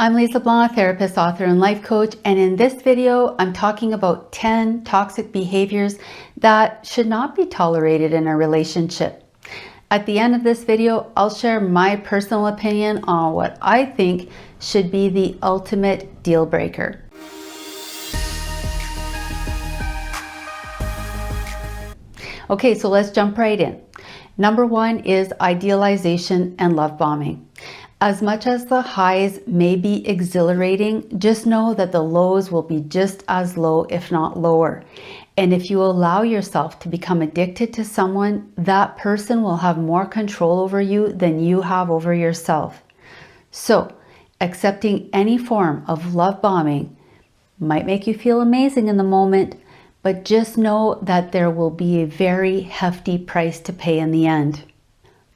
I'm Lise Leblanc, therapist, author, and life coach, and in this video, I'm talking about 10 toxic behaviors that should not be tolerated in a relationship. At the end of this video, I'll share my personal opinion on what I think should be the ultimate deal breaker. Okay, so let's jump right in. Number one is idealization and love bombing. As much as the highs may be exhilarating, just know that the lows will be just as low, if not lower. And if you allow yourself to become addicted to someone, that person will have more control over you than you have over yourself. So, accepting any form of love bombing might make you feel amazing in the moment, but just know that there will be a very hefty price to pay in the end.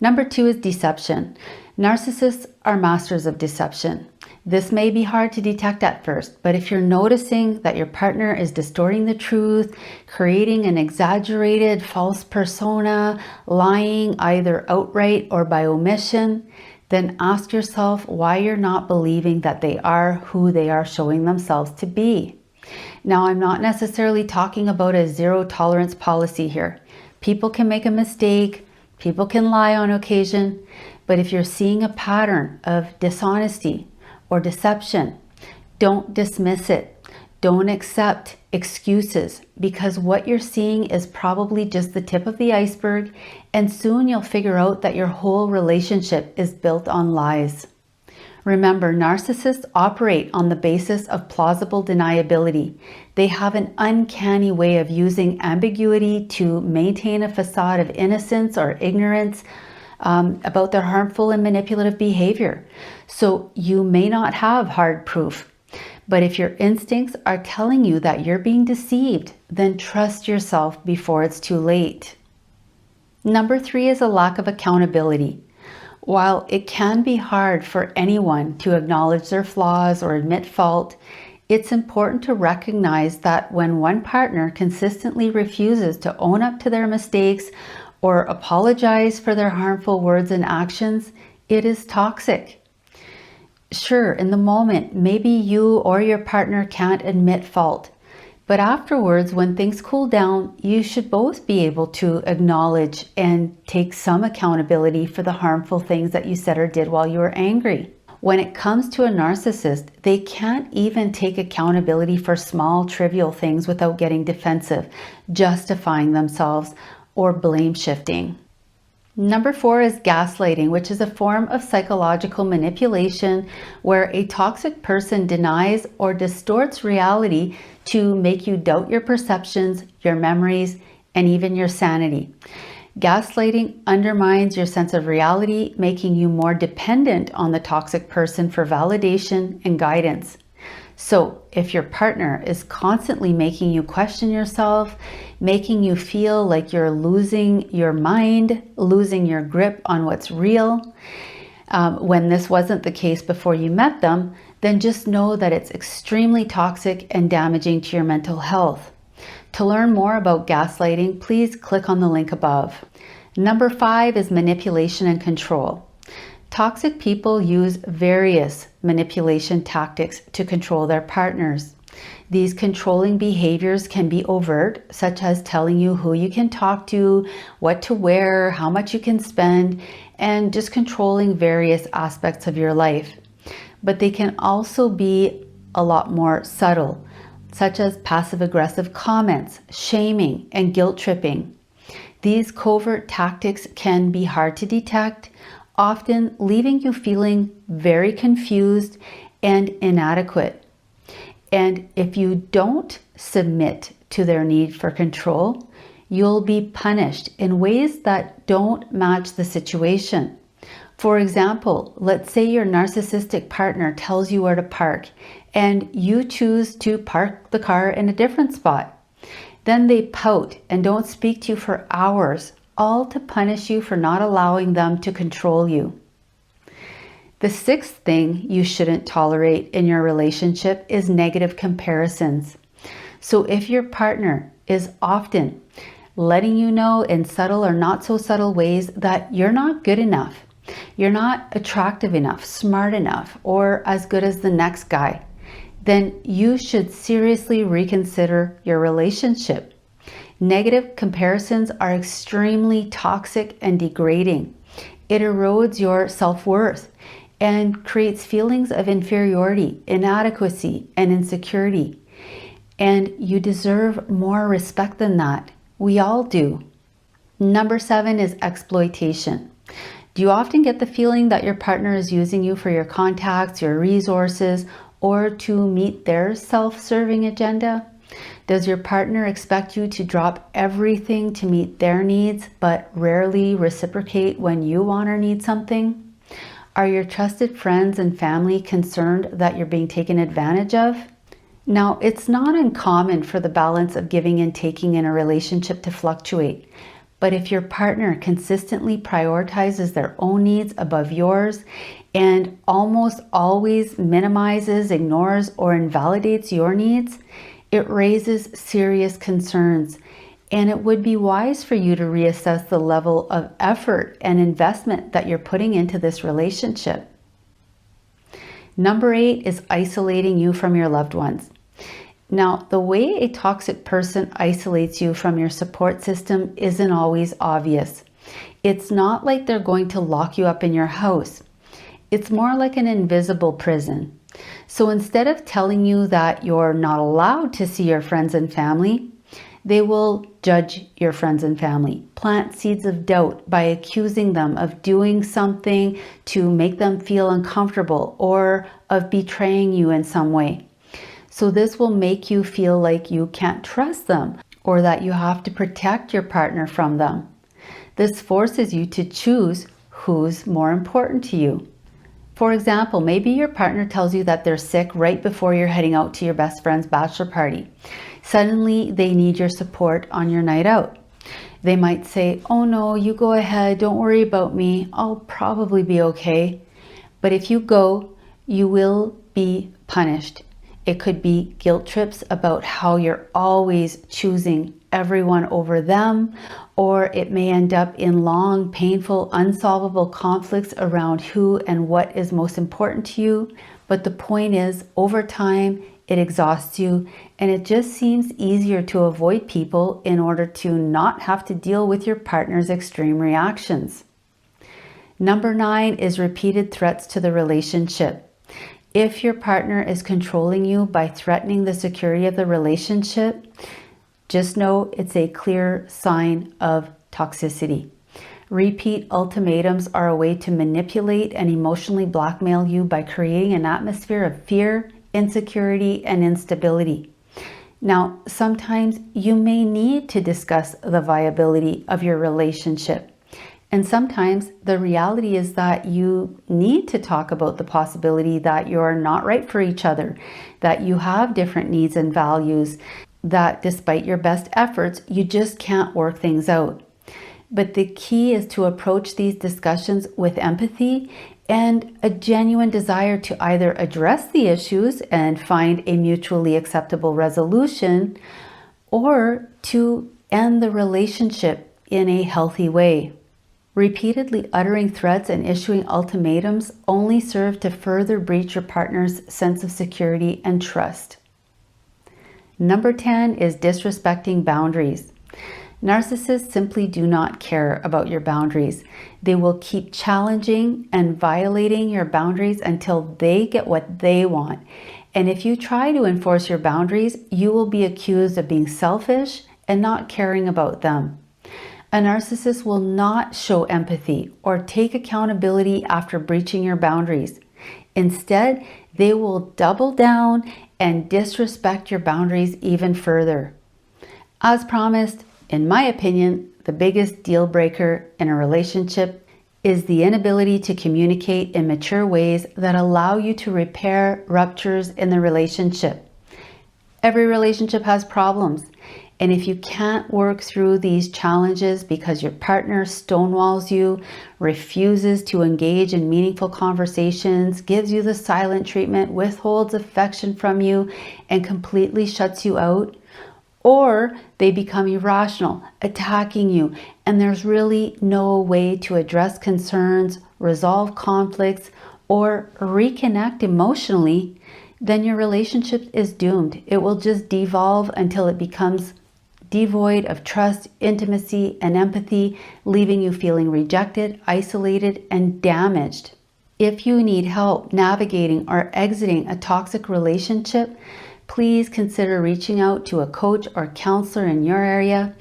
Number two is deception. Narcissists are masters of deception. This may be hard to detect at first, but if you're noticing that your partner is distorting the truth, creating an exaggerated false persona, lying either outright or by omission, then ask yourself why you're not believing that they are who they are showing themselves to be. Now, I'm not necessarily talking about a zero tolerance policy here. People can make a mistake, people can lie on occasion, but if you're seeing a pattern of dishonesty or deception, don't dismiss it. Don't accept excuses, because what you're seeing is probably just the tip of the iceberg, and soon you'll figure out that your whole relationship is built on lies. Remember, narcissists operate on the basis of plausible deniability. They have an uncanny way of using ambiguity to maintain a facade of innocence or ignorance about their harmful and manipulative behavior. So you may not have hard proof, but if your instincts are telling you that you're being deceived, then trust yourself before it's too late. Number three is a lack of accountability. While it can be hard for anyone to acknowledge their flaws or admit fault, it's important to recognize that when one partner consistently refuses to own up to their mistakes or apologize for their harmful words and actions, it is toxic. Sure, in the moment, maybe you or your partner can't admit fault, but afterwards, when things cool down, you should both be able to acknowledge and take some accountability for the harmful things that you said or did while you were angry. When it comes to a narcissist, they can't even take accountability for small, trivial things without getting defensive, justifying themselves, or blame shifting. Number four is gaslighting, which is a form of psychological manipulation where a toxic person denies or distorts reality to make you doubt your perceptions, your memories, and even your sanity. Gaslighting undermines your sense of reality, making you more dependent on the toxic person for validation and guidance. So if your partner is constantly making you question yourself, making you feel like you're losing your mind, losing your grip on what's real, when this wasn't the case before you met them, then just know that it's extremely toxic and damaging to your mental health. To learn more about gaslighting, please click on the link above. Number five is manipulation and control. Toxic people use various manipulation tactics to control their partners. These controlling behaviors can be overt, such as telling you who you can talk to, what to wear, how much you can spend, and just controlling various aspects of your life. But they can also be a lot more subtle, such as passive-aggressive comments, shaming, and guilt-tripping. These covert tactics can be hard to detect, often leaving you feeling very confused and inadequate. And if you don't submit to their need for control, you'll be punished in ways that don't match the situation. For example, let's say your narcissistic partner tells you where to park and you choose to park the car in a different spot. Then they pout and don't speak to you for hours, all to punish you for not allowing them to control you. The sixth thing you shouldn't tolerate in your relationship is negative comparisons. So if your partner is often letting you know in subtle or not so subtle ways that you're not good enough, you're not attractive enough, smart enough, or as good as the next guy, then you should seriously reconsider your relationship. Negative comparisons are extremely toxic and degrading. It erodes your self-worth and creates feelings of inferiority, inadequacy, and insecurity. And you deserve more respect than that. We all do. Number 7 is exploitation. Do you often get the feeling that your partner is using you for your contacts, your resources, or to meet their self-serving agenda? Does your partner expect you to drop everything to meet their needs, but rarely reciprocate when you want or need something? Are your trusted friends and family concerned that you're being taken advantage of? Now, it's not uncommon for the balance of giving and taking in a relationship to fluctuate. But if your partner consistently prioritizes their own needs above yours and almost always minimizes, ignores, or invalidates your needs, it raises serious concerns. And it would be wise for you to reassess the level of effort and investment that you're putting into this relationship. Number 8 is isolating you from your loved ones. Now, the way a toxic person isolates you from your support system isn't always obvious. It's not like they're going to lock you up in your house. It's more like an invisible prison. So instead of telling you that you're not allowed to see your friends and family, they will judge your friends and family, plant seeds of doubt by accusing them of doing something to make them feel uncomfortable or of betraying you in some way. So this will make you feel like you can't trust them or that you have to protect your partner from them. This forces you to choose who's more important to you. For example, maybe your partner tells you that they're sick right before you're heading out to your best friend's bachelor party. Suddenly, they need your support on your night out. They might say, "Oh no, you go ahead, don't worry about me, I'll probably be okay." But if you go, you will be punished. It could be guilt trips about how you're always choosing everyone over them, or it may end up in long, painful, unsolvable conflicts around who and what is most important to you. But the point is, over time, it exhausts you, and it just seems easier to avoid people in order to not have to deal with your partner's extreme reactions. Number 9 is repeated threats to the relationship. If your partner is controlling you by threatening the security of the relationship, just know it's a clear sign of toxicity. Repeat ultimatums are a way to manipulate and emotionally blackmail you by creating an atmosphere of fear, insecurity, and instability. Now, sometimes you may need to discuss the viability of your relationship. And sometimes the reality is that you need to talk about the possibility that you're not right for each other, that you have different needs and values, that despite your best efforts, you just can't work things out. But the key is to approach these discussions with empathy and a genuine desire to either address the issues and find a mutually acceptable resolution, or to end the relationship in a healthy way. Repeatedly uttering threats and issuing ultimatums only serve to further breach your partner's sense of security and trust. Number 10 is disrespecting boundaries. Narcissists simply do not care about your boundaries. They will keep challenging and violating your boundaries until they get what they want. And if you try to enforce your boundaries, you will be accused of being selfish and not caring about them. A narcissist will not show empathy or take accountability after breaching your boundaries. Instead, they will double down and disrespect your boundaries even further. As promised, in my opinion, the biggest deal breaker in a relationship is the inability to communicate in mature ways that allow you to repair ruptures in the relationship. Every relationship has problems. And if you can't work through these challenges because your partner stonewalls you, refuses to engage in meaningful conversations, gives you the silent treatment, withholds affection from you, and completely shuts you out, or they become irrational, attacking you, and there's really no way to address concerns, resolve conflicts, or reconnect emotionally, then your relationship is doomed. It will just devolve until it becomes devoid of trust, intimacy, and empathy, leaving you feeling rejected, isolated, and damaged. If you need help navigating or exiting a toxic relationship, please consider reaching out to a coach or counselor in your area.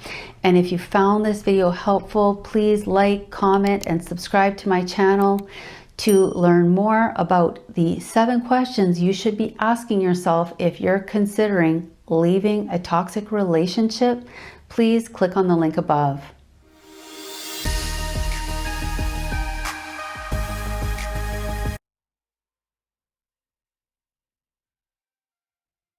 And if you found this video helpful, please like, comment, and subscribe to my channel to learn more about the 7 questions you should be asking yourself if you're considering leaving a toxic relationship. Please click on the link above.